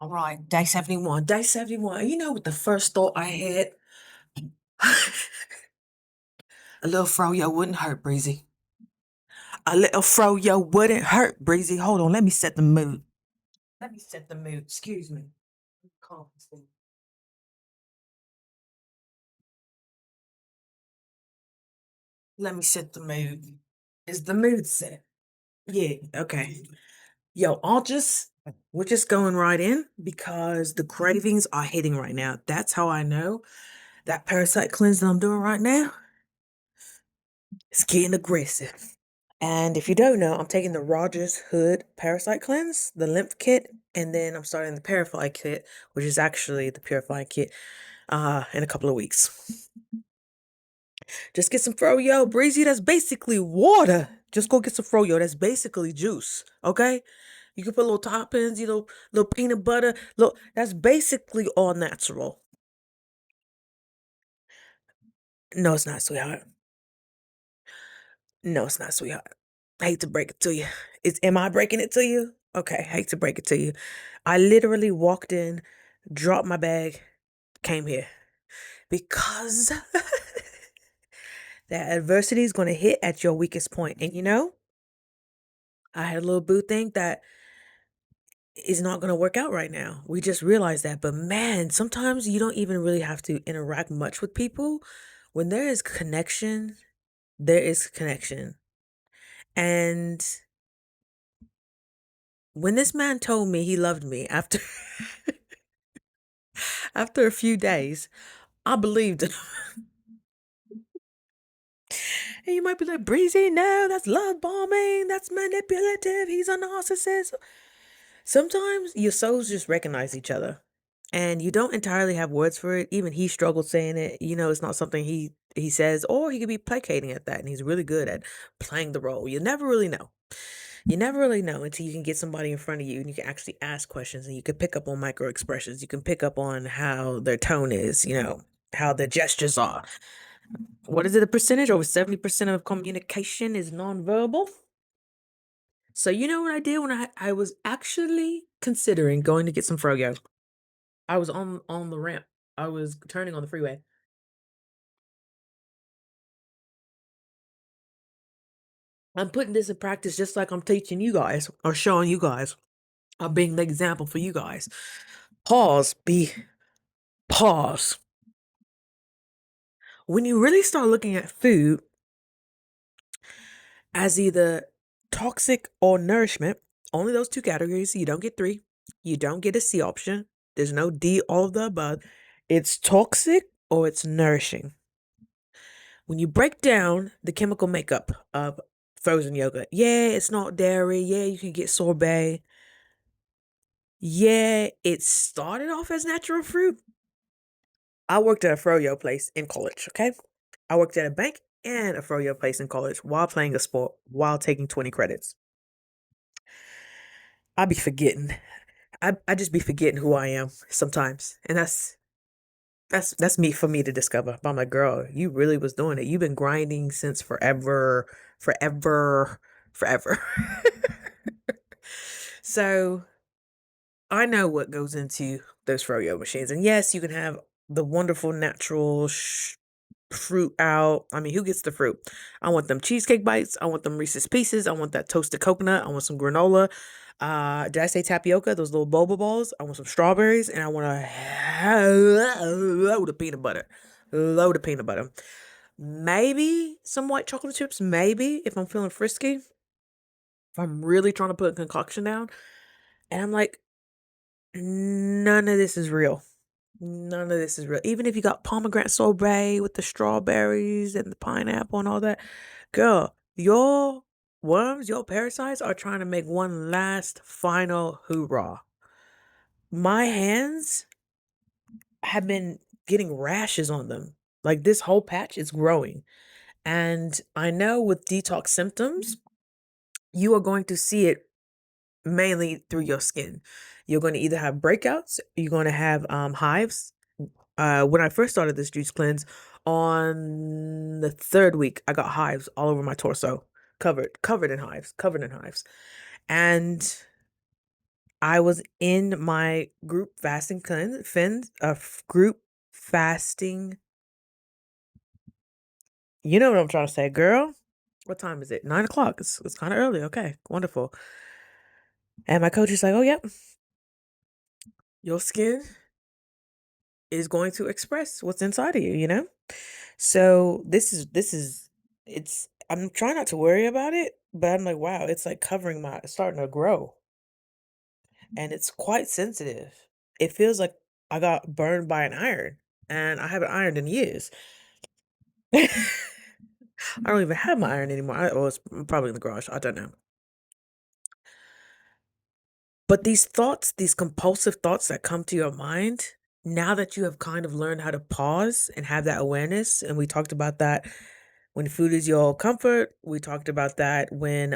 All right, day 71. Day 71. You know what the first thought I had? A little froyo wouldn't hurt, Breezy. A little froyo wouldn't hurt, Breezy. Hold on, let me set the mood. Let me set the mood. Excuse me. Calm this thing. Let me set the mood. Is the mood set? Yeah, okay. Yo, we're just going right in because the cravings are hitting right now. That's how I know that parasite cleanse that I'm doing right now is getting aggressive. And if you don't know, I'm taking the Rogers Hood Parasite Cleanse, the lymph kit, and then I'm starting the Purify kit, which is actually the Purify kit, in a couple of weeks. Just get some froyo, Breezy. That's basically water. Just go get some froyo. That's basically juice. Okay? You can put little toppings, little peanut butter. Look, that's basically all natural. No, it's not, sweetheart. No, it's not, sweetheart. I hate to break it to you. Am I breaking it to you? Okay, I hate to break it to you. I literally walked in, dropped my bag, came here because that adversity is going to hit at your weakest point. And I had a little boo think that is not going to work out right now. We just realized that. But man, sometimes you don't even really have to interact much with people. When there is connection, there is connection. And when this man told me he loved me after after a few days, I believed him. And you might be like, Breezy, no, that's love bombing. That's manipulative. He's a narcissist. Sometimes your souls just recognize each other. And you don't entirely have words for it. Even he struggled saying it. It's not something he says, or he could be placating at that. And he's really good at playing the role. You never really know. You never really know until you can get somebody in front of you and you can actually ask questions and you can pick up on micro expressions. You can pick up on how their tone is, how their gestures are. What is it, a percentage? Over 70% of communication is nonverbal. So you know what I did when I was actually considering going to get some froyo? I was on the ramp. I was turning on the freeway. I'm putting this in practice just like I'm teaching you guys or showing you guys. I'm being the example for you guys. Pause. Pause. When you really start looking at food as either toxic or nourishment, only those two categories. You don't get three. You don't get a C option. There's no D, all of the above. It's toxic or it's nourishing. When you break down the chemical makeup of frozen yogurt, yeah, it's not dairy. Yeah, you can get sorbet. Yeah, it started off as natural fruit. I worked at a froyo place in college, okay? I worked at a bank and a froyo place in college while playing a sport, while taking 20 credits. I be forgetting. I just be forgetting who I am sometimes. And that's me for me to discover. But I'm like, girl, you really was doing it. You've been grinding since forever, forever, forever. So I know what goes into those froyo machines. And yes, you can have the wonderful natural fruit out. I mean, who gets the fruit? I want them cheesecake bites. I want them Reese's Pieces. I want that toasted coconut. I want some granola. Did I say tapioca? Those little boba balls. I want some strawberries, and I want a load of peanut butter. Load of peanut butter. Maybe some white chocolate chips. Maybe if I'm feeling frisky. If I'm really trying to put a concoction down, and I'm like, none of this is real. None of this is real. Even if you got pomegranate sorbet with the strawberries and the pineapple and all that, girl, your worms, your parasites are trying to make one last final hoorah. My hands have been getting rashes on them. Like this whole patch is growing. And I know with detox symptoms, you are going to see it mainly through your skin. You're going to either have breakouts, you're going to have hives. When I first started this juice cleanse, on the third week, I got hives all over my torso, covered in hives, and I was in my group fasting group fasting. You know what I'm trying to say, girl. What time is it? 9 o'clock. It's kind of early. Okay, wonderful. And my coach is like, "Oh, yep, your skin is going to express what's inside of you. You know." So this is it's. I'm trying not to worry about it, but I'm like, wow, it's like covering my, it's starting to grow, and it's quite sensitive. It feels like I got burned by an iron, and I haven't ironed in years. I don't even have my iron anymore. Well, it's probably in the garage. I don't know. But these thoughts, these compulsive thoughts that come to your mind, now that you have kind of learned how to pause and have that awareness, and we talked about that when food is your comfort, we talked about that when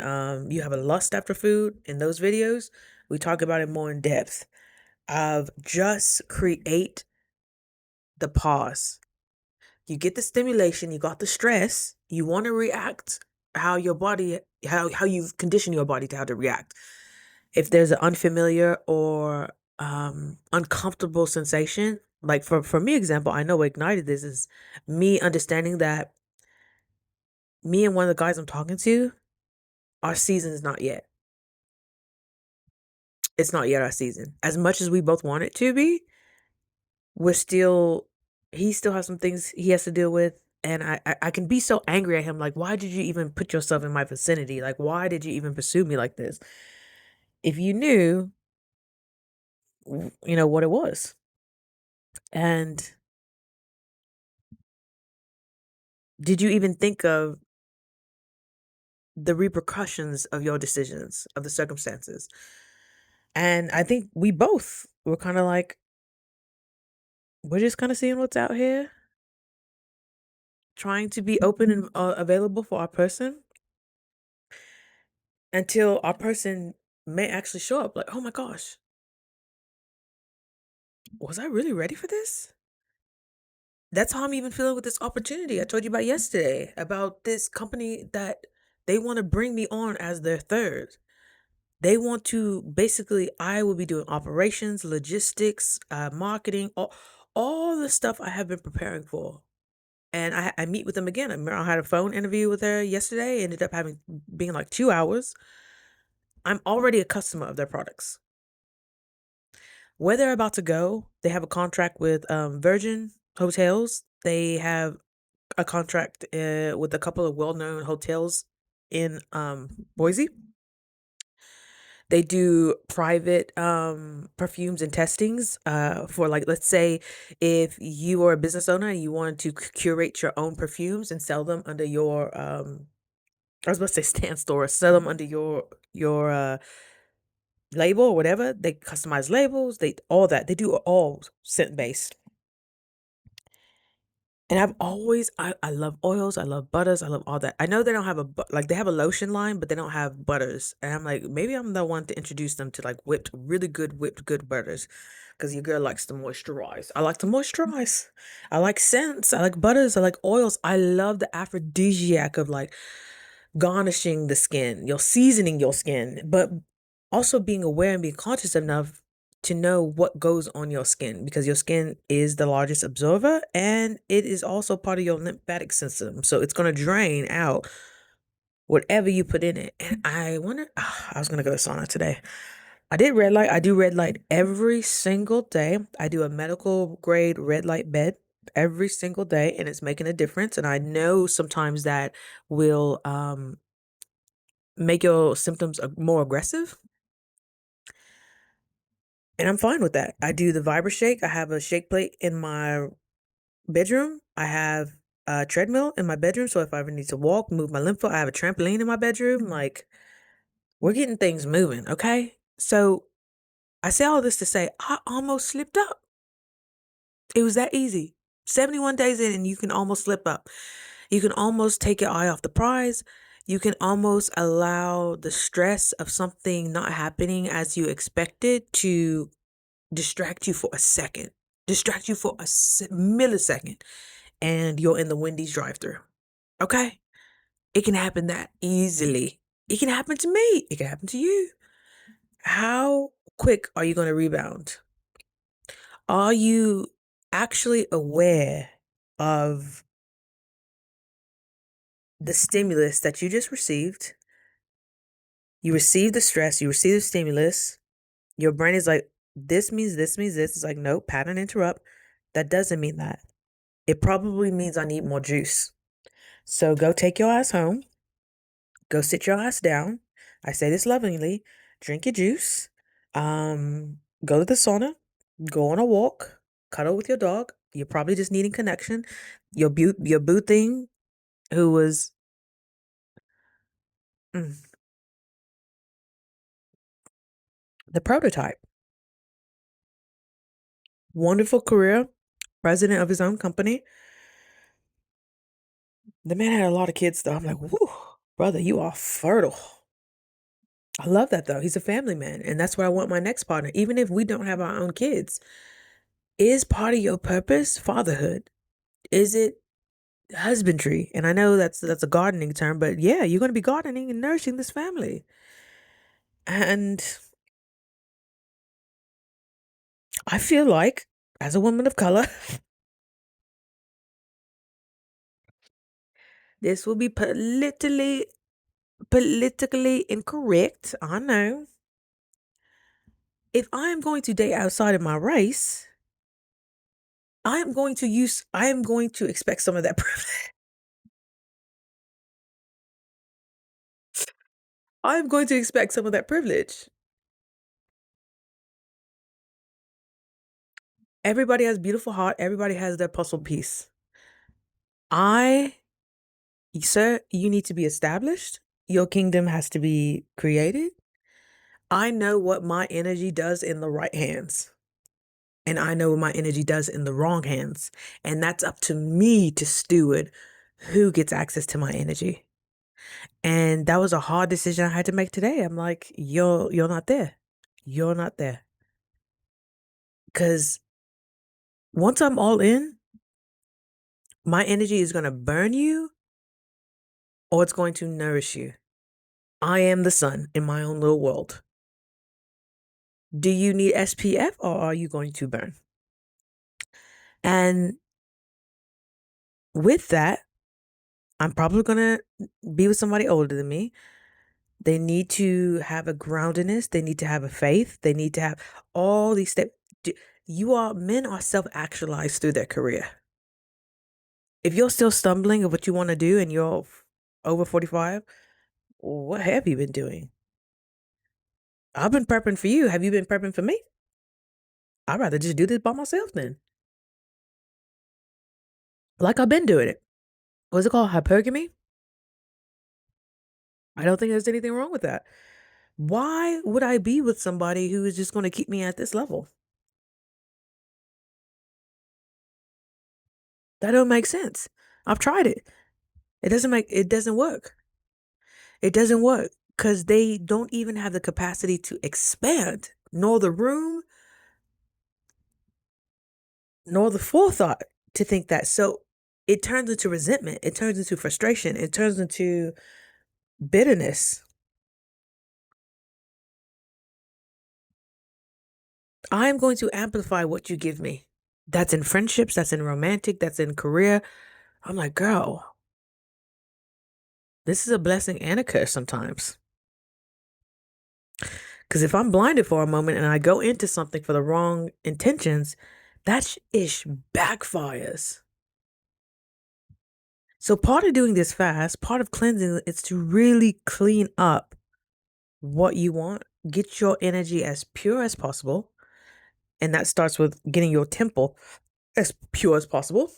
you have a lust after food in those videos. We talk about it more in depth of just create the pause. You get the stimulation, you got the stress, you want to react how your body, how you've conditioned your body to how to react. If there's an unfamiliar or uncomfortable sensation, like for me example, I know what ignited this is me understanding that me and one of the guys I'm talking to, our season is not yet. It's not yet our season. As much as we both want it to be, we're still, he still has some things he has to deal with. And I can be so angry at him, like, why did you even put yourself in my vicinity? Like, why did you even pursue me like this? If you knew, you know, what it was. And did you even think of the repercussions of your decisions, of the circumstances? And I think we both were kind of like, we're just kind of seeing what's out here, trying to be open and available for our person until our person may actually show up like, oh my gosh, was I really ready for this? That's how I'm even feeling with this opportunity I told you about yesterday, about this company that they want to bring me on as their third. They want to basically, I will be doing operations, logistics, marketing, all the stuff I have been preparing for. And I meet with them again. I remember I had a phone interview with her yesterday, ended up being like 2 hours. I'm already a customer of their products. Where they're about to go, they have a contract with Virgin Hotels. They have a contract with a couple of well-known hotels in Boise. They do private perfumes and testings for, like, let's say if you are a business owner and you wanted to curate your own perfumes and sell them under your I was about to say stand store, sell them under your label or whatever. They customize labels, they all that. They do all scent based. And I love oils, I love butters, I love all that. I know they don't have like they have a lotion line, but they don't have butters. And I'm like, maybe I'm the one to introduce them to like really good whipped good butters. Because your girl likes to moisturize. I like to moisturize. I like scents. I like butters. I like oils. I love the aphrodisiac of like garnishing the skin, you're seasoning your skin, but also being aware and being conscious enough to know what goes on your skin because your skin is the largest absorber and it is also part of your lymphatic system. So it's going to drain out whatever you put in it. And I wonder, I was going to go to sauna today. I did red light. I do red light every single day. I do a medical grade red light bed every single day and it's making a difference. And I know sometimes that will make your symptoms more aggressive. And I'm fine with that. I do the Vibra Shake. I have a shake plate in my bedroom. I have a treadmill in my bedroom. So if I ever need to walk, move my lymph, I have a trampoline in my bedroom. Like, we're getting things moving. Okay. So I say all this to say I almost slipped up. It was that easy. 71 days in, and you can almost slip up. You can almost take your eye off the prize. You can almost allow the stress of something not happening as you expected to distract you for a second, distract you for a millisecond, and you're in the Wendy's drive-thru. Okay? It can happen that easily. It can happen to me. It can happen to you. How quick are you going to rebound? Are you actually aware of the stimulus that you just received? You received the stress, you received the stimulus. Your brain is like, this means this means this. It's like, no, pattern interrupt. That doesn't mean that. It probably means I need more juice. So go take your ass home. Go sit your ass down. I say this lovingly. Drink your juice. Go to the sauna. Go on a walk. Cuddle with your dog. You're probably just needing connection. Your boo thing, who was mm, the prototype. Wonderful career. President of his own company. The man had a lot of kids though. I'm like, whoo, brother, you are fertile. I love that though. He's a family man. And that's where I want my next partner. Even if we don't have our own kids, is part of your purpose fatherhood? Is it husbandry? And I know that's a gardening term, but yeah, you're going to be gardening and nourishing this family. And I feel like, as a woman of color, this will be politically incorrect. I know. If I am going to date outside of my race, I am going to expect some of that privilege. I am going to expect some of that privilege. Everybody has beautiful heart. Everybody has their puzzle piece. I, sir, you need to be established. Your kingdom has to be created. I know what my energy does in the right hands, and I know what my energy does in the wrong hands. And that's up to me to steward who gets access to my energy. And that was a hard decision I had to make today. I'm like, you're not there. You're not there. Because once I'm all in, my energy is going to burn you or it's going to nourish you. I am the sun in my own little world. Do you need SPF or are you going to burn? And with that, I'm probably going to be with somebody older than me. They need to have a groundedness. They need to have a faith. They need to have all these steps. Men are self actualized through their career. If you're still stumbling of what you want to do and you're over 45, what have you been doing? I've been prepping for you. Have you been prepping for me? I'd rather just do this by myself then. Like I've been doing it. What's it called? Hypergamy? I don't think there's anything wrong with that. Why would I be with somebody who is just going to keep me at this level? That don't make sense. I've tried it. It doesn't work. It doesn't work because they don't even have the capacity to expand, nor the room, nor the forethought to think that. So it turns into resentment. It turns into frustration. It turns into bitterness. I am going to amplify what you give me. That's in friendships, that's in romantic, that's in career. I'm like, girl, this is a blessing and a curse sometimes. Because if I'm blinded for a moment and I go into something for the wrong intentions, that ish backfires. So part of doing this fast, part of cleansing, is to really clean up what you want, get your energy as pure as possible. And that starts with getting your temple as pure as possible,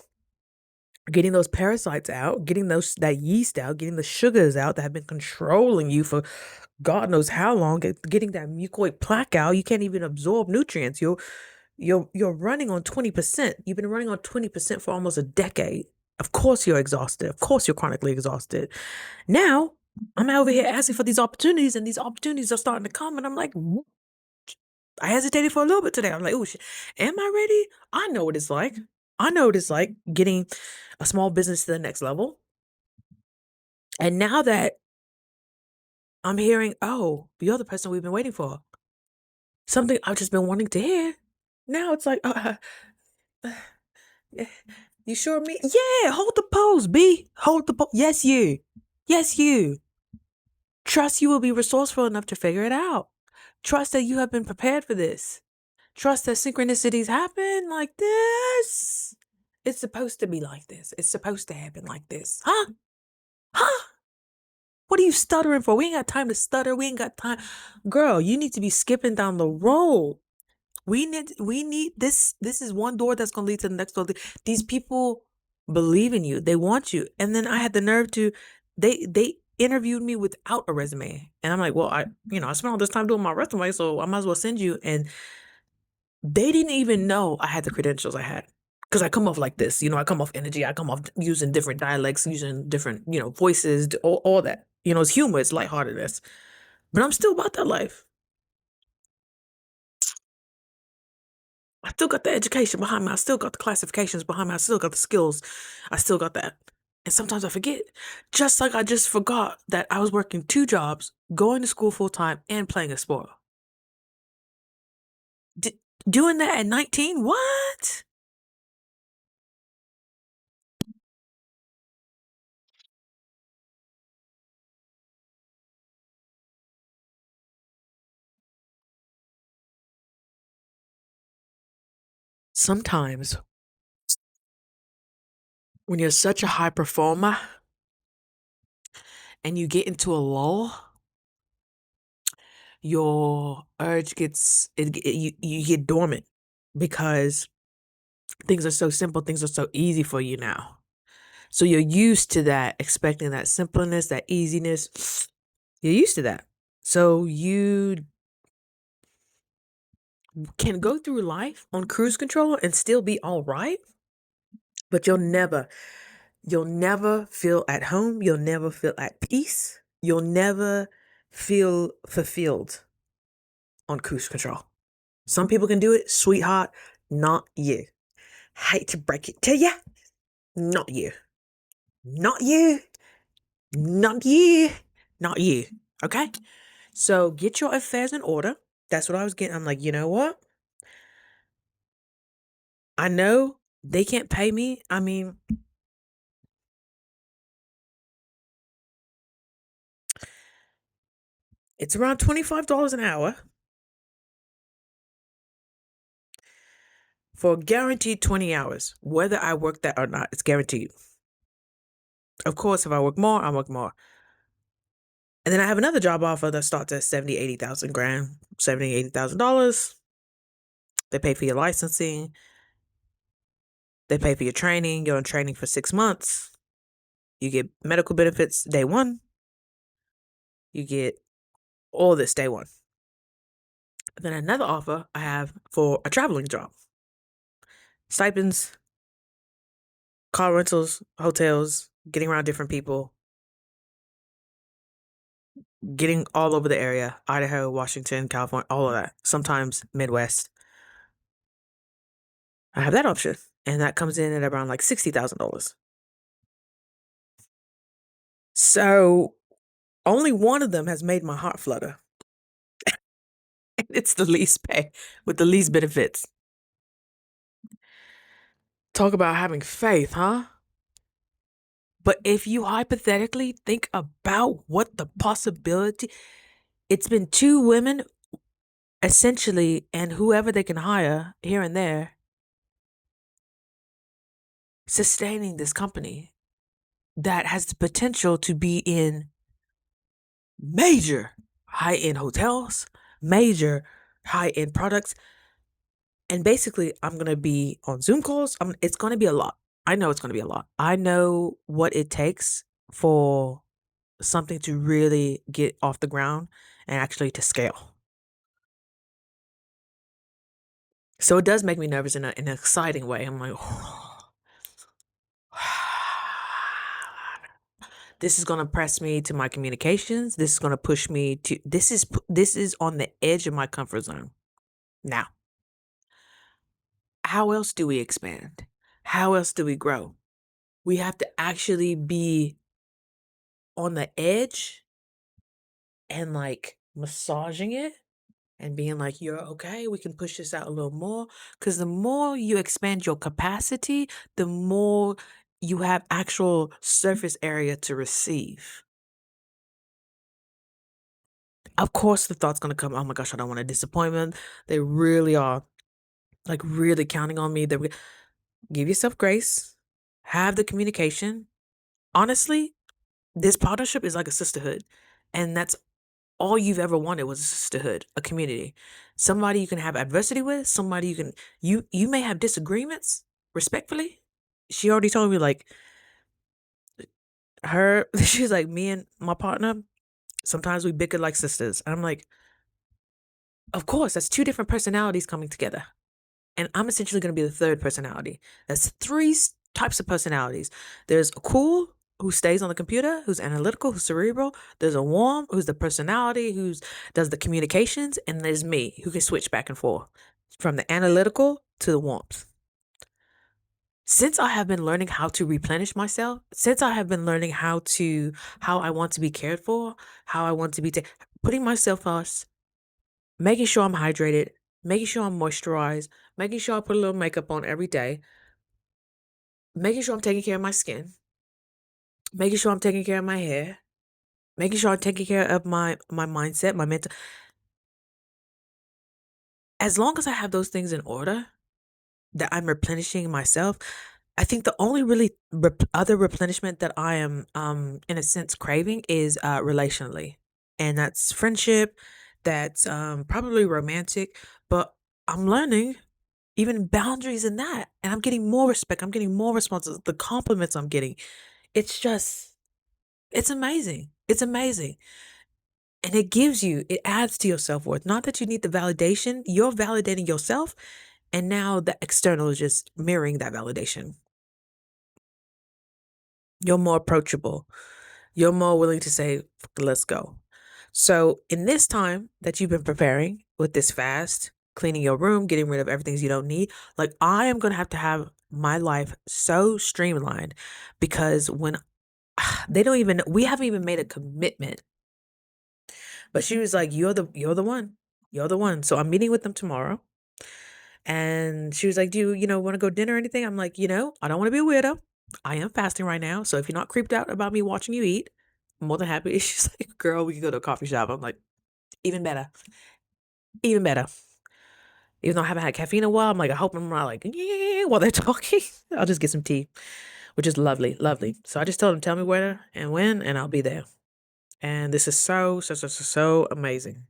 getting those parasites out, getting that yeast out, getting the sugars out that have been controlling you for God knows how long, getting that mucoid plaque out. You can't even absorb nutrients. You're running on 20%. You've been running on 20% for almost a decade. Of course you're exhausted. Of course you're chronically exhausted. Now I'm over here asking for these opportunities, and these opportunities are starting to come, and I'm like, I hesitated for a little bit today. I'm like, oh shit, am I ready? I know what it's like. I know what it's like getting a small business to the next level. And now that I'm hearing, oh, you're the person we've been waiting for. Something I've just been wanting to hear. Now it's like, uh, you sure me? Yeah, hold the pose, B. Hold the pose. Yes, you. Yes, you. Trust you will be resourceful enough to figure it out. Trust that you have been prepared for this. Trust that synchronicities happen like this. It's supposed to be like this. It's supposed to happen like this. Huh? Huh? What are you stuttering for? We ain't got time to stutter. We ain't got time. Girl, you need to be skipping down the road. We need this. This is one door that's gonna lead to the next door. These people believe in you. They want you. And then I had the nerve to they interviewed me without a resume. And I'm like, well, I spent all this time doing my resume, so I might as well send you. And they didn't even know I had the credentials I had. Because I come off like this, I come off energy. I come off using different dialects, using different, voices, all that. It's humor, it's lightheartedness. But I'm still about that life. I still got the education behind me. I still got the classifications behind me. I still got the skills. I still got that. And sometimes I forget. Just like I just forgot that I was working two jobs, going to school full time, and playing a sport. Doing that at 19? What? Sometimes when you're such a high performer and you get into a lull, your urge you get dormant because things are so simple, things are so easy for you now. So you're used to that, expecting that simpleness, that easiness. You're used to that. So you can go through life on cruise control and still be all right, but you'll never feel at home. You'll never feel at peace. You'll never feel fulfilled on cruise control. Some people can do it, sweetheart, not you. Hate to break it to you, not you. Not you. Not you. Not you. Okay? So get your affairs in order. That's what I was getting. I'm like, you know what? I know they can't pay me. I mean, it's around $25 an hour for guaranteed 20 hours. Whether I work that or not, it's guaranteed. Of course, if I work more, I work more. And then I have another job offer that starts at 70, 80,000 grand, 70, $80,000. They pay for your licensing. They pay for your training. You're in training for 6 months. You get medical benefits day one. You get all this day one. And then another offer I have for a traveling job. Stipends, car rentals, hotels, getting around different people, getting all over the area, Idaho, Washington, California, all of that. Sometimes Midwest. I have that option. And that comes in at around like $60,000. So only one of them has made my heart flutter. It's the least pay with the least benefits. Talk about having faith, huh? But if you hypothetically think about what the possibility, it's been two women essentially, and whoever they can hire here and there, sustaining this company that has the potential to be in major high end hotels, major high end products. And basically, I'm going to be on Zoom calls. It's going to be a lot. I know it's going to be a lot. I know what it takes for something to really get off the ground and actually to scale. So it does make me nervous in an exciting way. I'm like, this is going to press me to my communications. This is going to push me to this is on the edge of my comfort zone. Now, how else do we expand? How else do we grow? We have to actually be on the edge and like massaging it and being like, you're okay, we can push this out a little more. Because the more you expand your capacity, the more you have actual surface area to receive. Of course, the thought's going to come, oh my gosh, I don't want a disappointment. They really are like really counting on me. Give yourself grace, have the communication. Honestly, this partnership is like a sisterhood. And that's all you've ever wanted was a sisterhood, a community. Somebody you can have adversity with, somebody you may have disagreements respectfully. She already told me like her she's like me and my partner, sometimes we bicker like sisters. And I'm like, of course, that's two different personalities coming together. And I'm essentially going to be the third personality. That's three types of personalities. There's a cool who stays on the computer, who's analytical, who's cerebral. There's a warm who's the personality, who's does the communications, and there's me who can switch back and forth from the analytical to the warmth. Since I have been learning how to replenish myself, since I have been learning how I want to be cared for, how I want to be putting myself first, making sure I'm hydrated, making sure I'm moisturized, making sure I put a little makeup on every day, making sure I'm taking care of my skin, making sure I'm taking care of my hair, making sure I'm taking care of my mindset, my mental. As long as I have those things in order, that I'm replenishing myself, I think the only really other replenishment that I am, in a sense, craving is relationally, and that's friendship, that's probably romantic, but I'm learning even boundaries in that, and I'm getting more respect. I'm getting more responses. The compliments I'm getting, it's just, it's amazing. It's amazing. And it adds to your self worth. Not that you need the validation, you're validating yourself. And now the external is just mirroring that validation. You're more approachable. You're more willing to say, let's go. So, in this time that you've been preparing with this fast, cleaning your room, getting rid of everything you don't need, like I am going to have my life so streamlined because when we haven't even made a commitment. But she was like, you're the one. You're the one. So I'm meeting with them tomorrow. And she was like, do you want to go dinner or anything? I'm like, I don't want to be a weirdo. I am fasting right now. So if you're not creeped out about me watching you eat, I'm more than happy. She's like, girl, we can go to a coffee shop. I'm like, even better. Even better. Even though I haven't had caffeine in a while, I'm like, I hope I'm not like, yeah, while they're talking. I'll just get some tea, which is lovely, lovely. So I just told them, tell me where and when, and I'll be there. And this is so, so, so, so, so amazing.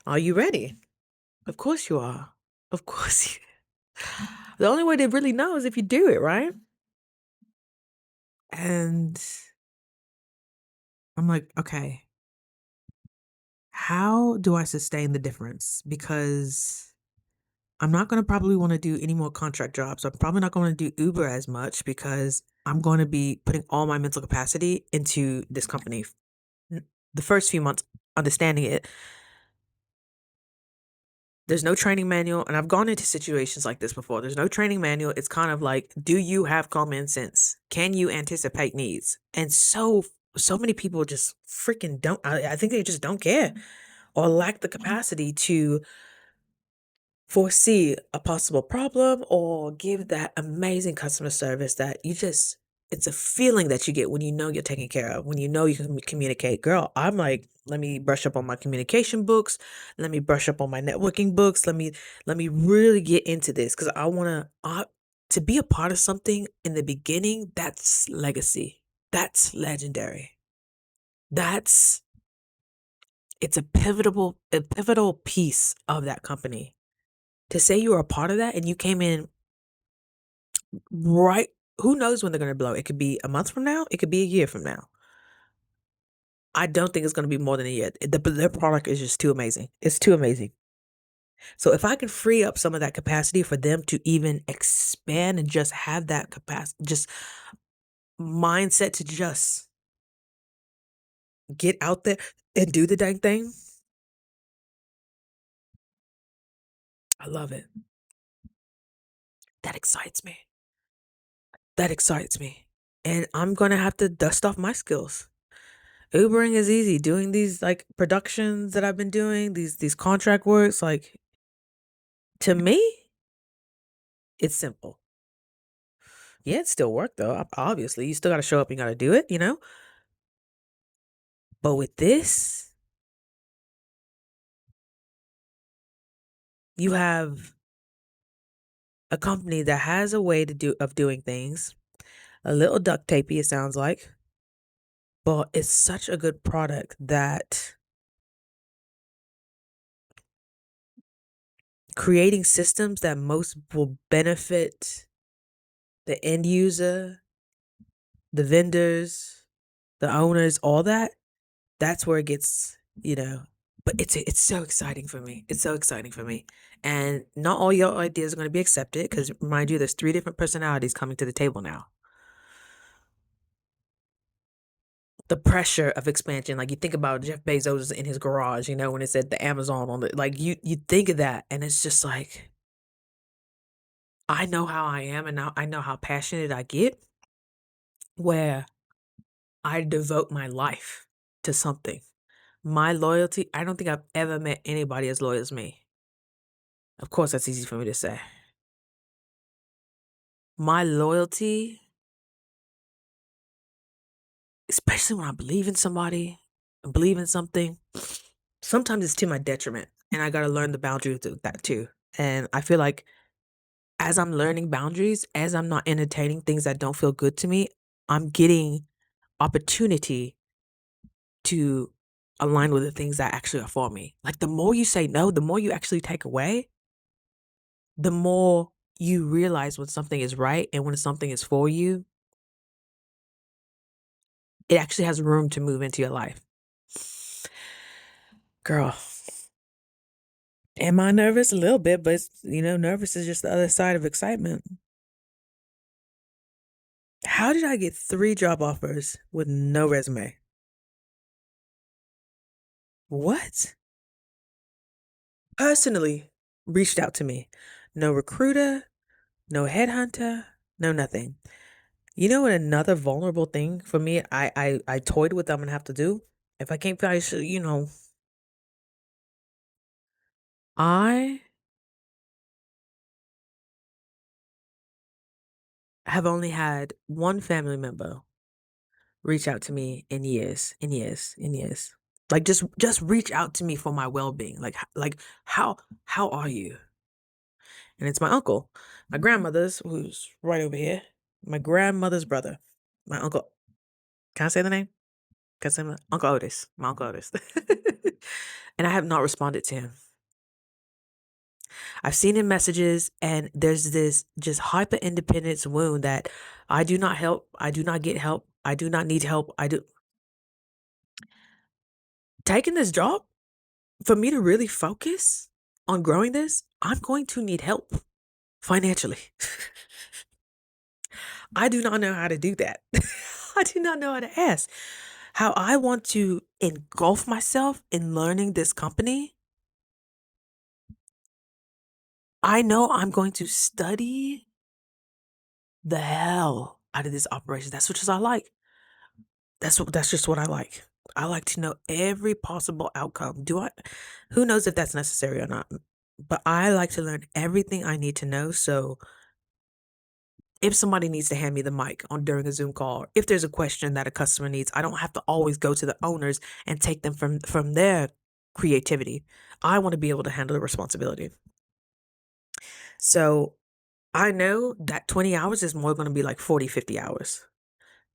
Are you ready? Of course you are. Of course you. The only way to really know is if you do it, right? And I'm like, okay, how do I sustain the difference? Because I'm not going to probably want to do any more contract jobs. I'm probably not going to do Uber as much because I'm going to be putting all my mental capacity into this company. The first few months, understanding it, there's no training manual. And I've gone into situations like this before. There's no training manual. It's kind of like, do you have common sense? Can you anticipate needs? And so many people just freaking don't. I think they just don't care or lack the capacity to foresee a possible problem or give that amazing customer service that it's a feeling that you get when you know you're taken care of, when you know you can communicate. Girl, I'm like, let me brush up on my communication books, let me brush up on my networking books, let me really get into this because I want to be a part of something in the beginning. That's legacy. That's legendary. That's it's a pivotal piece of that company. To say you were a part of that and you came in right, who knows when they're going to blow? It could be a month from now. It could be a year from now. I don't think it's going to be more than a year. Their product is just too amazing. It's too amazing. So if I can free up some of that capacity for them to even expand and just have that capacity, just mindset to just get out there and do the dang thing, I love it. That excites me. That excites me. And I'm going to have to dust off my skills. Ubering is easy. Doing these like productions that I've been doing, these contract works, like to me, it's simple. Yeah, it's still work though. Obviously, you still got to show up and got to do it. But with this, you have a company that has a way to do of doing things. A little duct tapey, it sounds like, but it's such a good product that creating systems that most will benefit the end user, the vendors, the owners, all that. That's where it gets. But it's so exciting for me. It's so exciting for me. And not all your ideas are going to be accepted because, mind you, there's 3 different personalities coming to the table now. The pressure of expansion, like you think about Jeff Bezos in his garage, when it said the Amazon on it, like you think of that, and it's just like I know how I am, and now I know how passionate I get, where I devote my life to something. My loyalty, I don't think I've ever met anybody as loyal as me. Of course, that's easy for me to say. My loyalty, especially when I believe in somebody, I believe in something, sometimes it's to my detriment. And I got to learn the boundaries of that too. And I feel like as I'm learning boundaries, as I'm not entertaining things that don't feel good to me, I'm getting opportunity to align with the things that actually are for me. Like the more you say no, the more you actually take away, the more you realize when something is right and when something is for you, it actually has room to move into your life. Girl, am I nervous? A little bit, but nervous is just the other side of excitement. How did I get 3 job offers with no resume? What? Personally reached out to me. No recruiter, no headhunter, no nothing. You know what another vulnerable thing for me I toyed with I'm gonna have to do? If I can't find I have only had one family member reach out to me in years, in years, in years. Like just reach out to me for my well-being. Like how are you? And it's my uncle, my grandmother's, who's right over here, my grandmother's brother, my uncle. Can I say the name? Can I say Uncle Otis? My Uncle Otis. And I have not responded to him. I've seen in messages, and there's this just hyper independence wound that I do not help. I do not get help. I do not need help. I do. Taking this job, for me to really focus on growing this, I'm going to need help financially. I do not know how to do that. I do not know how to ask. How I want to engulf myself in learning this company, I know I'm going to study the hell out of this operation. That's what just I like. That's just what I like. I like to know every possible outcome. Who knows if that's necessary or not? But I like to learn everything I need to know. So if somebody needs to hand me the mic on during a Zoom call, if there's a question that a customer needs, I don't have to always go to the owners and take them from their creativity. I want to be able to handle the responsibility. So I know that 20 hours is more going to be like 40, 50 hours.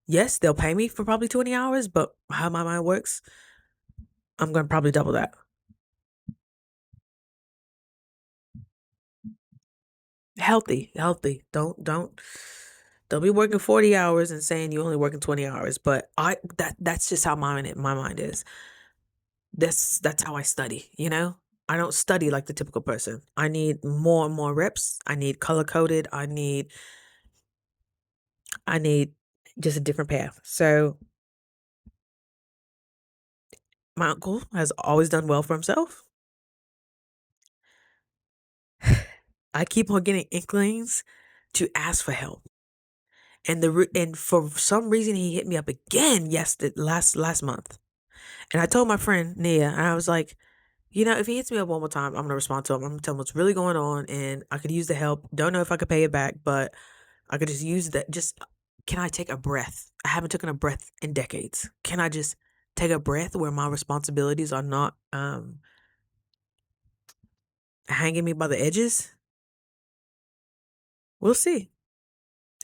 Yes, they'll pay me for probably 20 hours, but how my mind works, I'm going to probably double that. Healthy, healthy. Don't be working 40 hours and saying you're only working 20 hours. But that's just how my mind is. That's how I study. I don't study like the typical person. I need more and more reps. I need color coded. I need just a different path. So my uncle has always done well for himself. I keep on getting inklings to ask for help. And for some reason he hit me up again last month. And I told my friend Nia, and I was like, if he hits me up one more time, I'm gonna respond to him. I'm gonna tell him what's really going on, and I could use the help. Don't know if I could pay it back, but I could just use that. Just can I take a breath? I haven't taken a breath in decades. Can I just take a breath where my responsibilities are not hanging me by the edges? We'll see.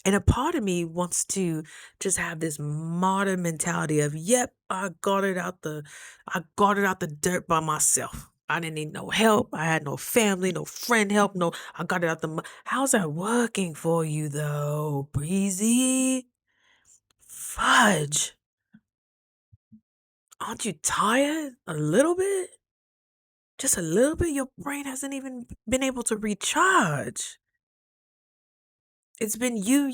And a part of me wants to just have this modern mentality of, yep, I got it out the dirt by myself. I didn't need no help. I had no family, no friend help. No, I got it out how's that working for you though, Breezy? Fudge. Aren't you tired? A little bit? Just a little bit? Your brain hasn't even been able to recharge. It's been you.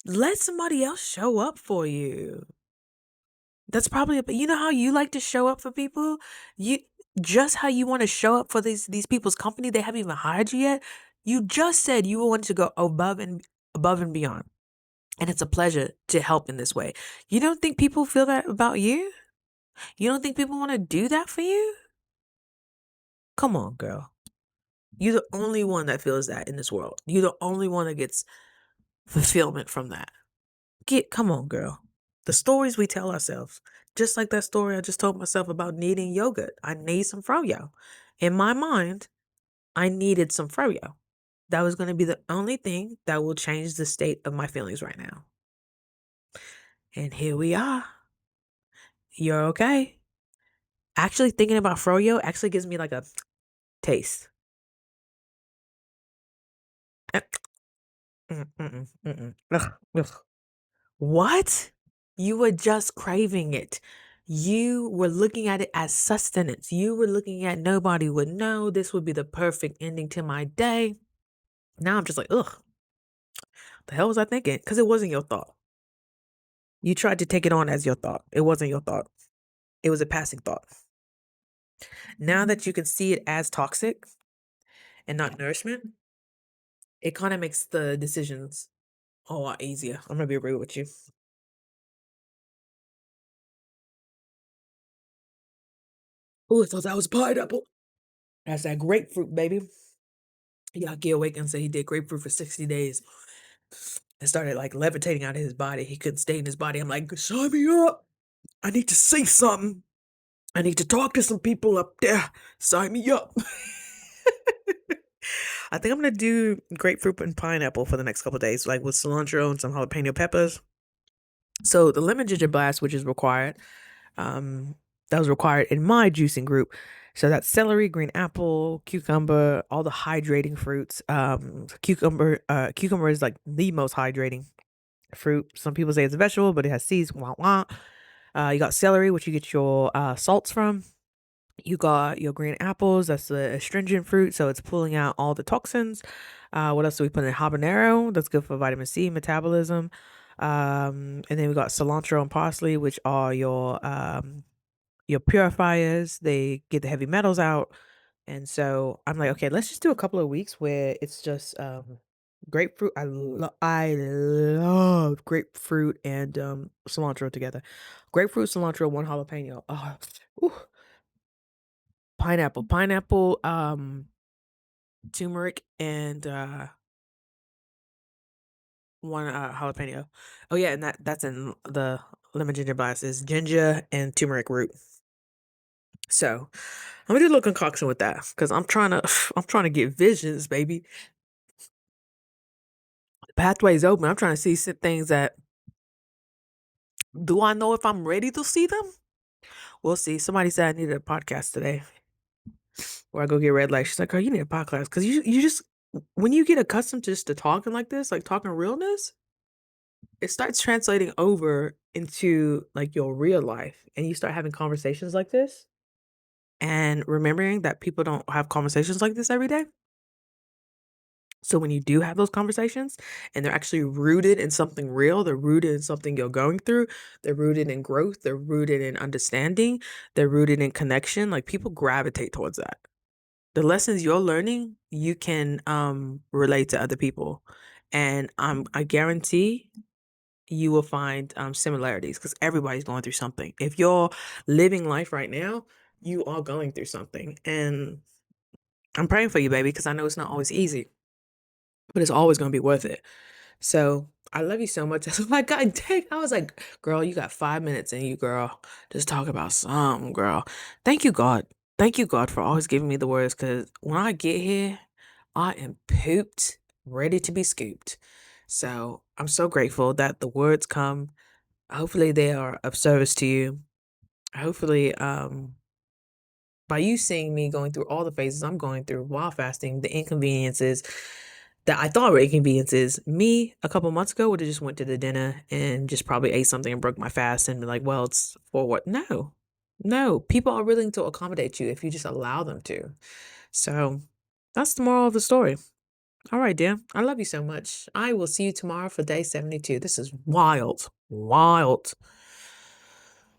Let somebody else show up for you. That's probably you know how you like to show up for people? You just how you want to show up for these people's company. They haven't even hired you yet. You just said you want to go above and beyond. And it's a pleasure to help in this way. You don't think people feel that about you? You don't think people want to do that for you? Come on, girl. You're the only one that feels that in this world. You're the only one that gets fulfillment from that. Come on, girl. The stories we tell ourselves, just like that story I just told myself about needing yogurt. I need some froyo. In my mind, I needed some froyo. That was going to be the only thing that will change the state of my feelings right now. And here we are. You're okay. Actually, thinking about froyo actually gives me like a taste. Ugh, ugh. What? You were just craving it. You were looking at it as sustenance. You were looking at nobody would know. This would be the perfect ending to my day. Now I'm just like, ugh, the hell was I thinking? Because it wasn't your thought. You tried to take it on as your thought. It wasn't your thought. It was a passing thought. Now that you can see it as toxic and not nourishment, it kind of makes the decisions a lot easier. I'm going to be real with you. Oh, I thought that was pineapple. That's that grapefruit, baby. Yeah, Gil Waken said he did grapefruit for 60 days. It started like levitating out of his body. He couldn't stay in his body. I'm like, sign me up. I need to see something. I need to talk to some people up there. Sign me up. I think I'm gonna do grapefruit and pineapple for the next couple of days, like with cilantro and some jalapeno peppers. So the lemon ginger blast, which is required, that was required in my juicing group. So that's celery, green apple, cucumber, all the hydrating fruits. Cucumber is like the most hydrating fruit. Some people say it's a vegetable, but it has seeds. Wah, wah. You got celery, which you get your salts from. You got your green apples. That's the astringent fruit, so it's pulling out all the toxins. What else do we put in? Habanero. That's good for vitamin C metabolism. And then we got cilantro and parsley, which are your purifiers. They get the heavy metals out. And so I'm like, okay, let's just do a couple of weeks where it's just grapefruit. I love grapefruit and cilantro together. Grapefruit, cilantro, one jalapeno. Oh, ooh. Pineapple, turmeric, and one jalapeno. Oh yeah, and that's in the lemon ginger blast is ginger and turmeric root. So I'm gonna do a little concoction with that because I'm trying to get visions, baby. The pathway's open. I'm trying to see some things that do I know if I'm ready to see them? We'll see. Somebody said I needed a podcast today. Where I go get red light. She's like, "Oh, you need a podcast because you just when you get accustomed to just to talking like this, like talking realness, it starts translating over into like your real life, and you start having conversations like this, and remembering that people don't have conversations like this every day. So when you do have those conversations and they're actually rooted in something real, they're rooted in something you're going through, they're rooted in growth, they're rooted in understanding, they're rooted in connection, like people gravitate towards that. The lessons you're learning, you can relate to other people. And I guarantee you will find similarities because everybody's going through something. If you're living life right now, you are going through something. And I'm praying for you, baby, because I know it's not always easy, but it's always going to be worth it. So I love you so much. That's my God, dang. I was like, girl, you got 5 minutes in you, girl. Just talk about some, girl. Thank you, God. Thank you, God, for always giving me the words because when I get here, I am pooped, ready to be scooped. So I'm so grateful that the words come. Hopefully they are of service to you. Hopefully, by you seeing me going through all the phases I'm going through while fasting, the inconveniences that I thought were inconveniences, me a couple months ago would have just went to the dinner and just probably ate something and broke my fast and be like, well, it's for what? No, no. People are willing to accommodate you if you just allow them to. So that's the moral of the story. All right, dear. I love you so much. I will see you tomorrow for day 72. This is wild. Wild.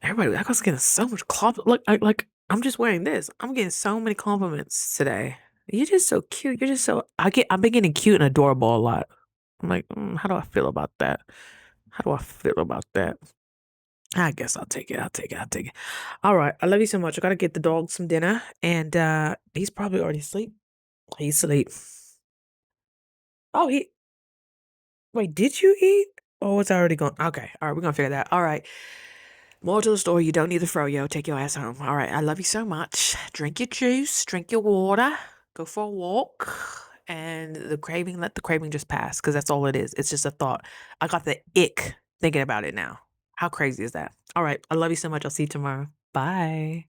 Everybody, I was getting so much compliment. Look, I'm just wearing this. I'm getting so many compliments today. You're just so cute. You're just so I'm been getting cute and adorable a lot. I'm like, how do I feel about that? How do I feel about that? I guess I'll take it. I'll take it. I'll take it. All right. I love you so much. I gotta get the dog some dinner, and he's probably already asleep. He's asleep. Oh, he wait. Did you eat? Oh, it's already gone. Okay. All right. We're gonna figure that. All right. More to the story, you don't need the froyo. Take your ass home. All right, I love you so much. Drink your juice, drink your water, go for a walk, and the craving, let the craving just pass because that's all it is. It's just a thought. I got the ick thinking about it now. How crazy is that? All right, I love you so much. I'll see you tomorrow. Bye.